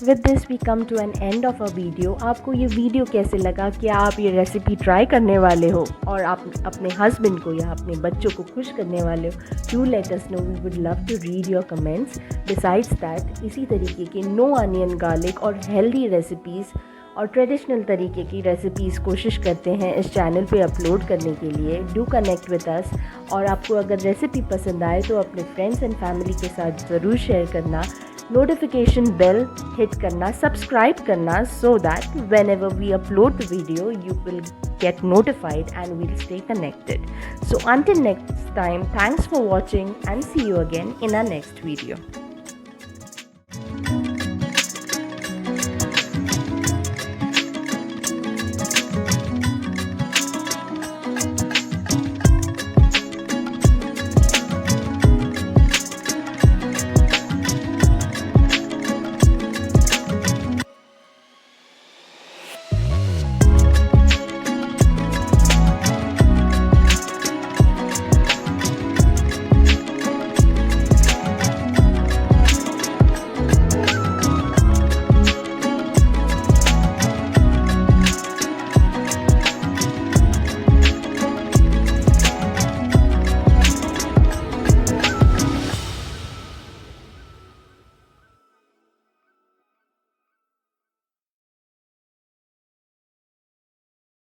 With this we come to an end of a video. आपको ये वीडियो कैसे लगा? क्या आप ये रेसिपी ट्राई करने वाले हो और आप अपने हस्बैंड को या अपने बच्चों को खुश करने वाले हो? Do let us know, we would love to read your comments. Besides that इसी तरीके के नो अनियन गार्लिक और हेल्दी रेसिपीज़ और ट्रेडिशनल तरीके की रेसिपीज़ कोशिश करते हैं इस चैनल पे अपलोड करने के लिए। Do connect with us. और आपको अगर रेसिपी पसंद आए तो अपने फ्रेंड्स एंड फैमिली के साथ ज़रूर शेयर करना। नोटिफिकेशन बेल हिट करना, सब्सक्राइब करना, so that whenever we upload the video you will get notified and we'll stay connected. So until next time, thanks for watching and see you again in our next video.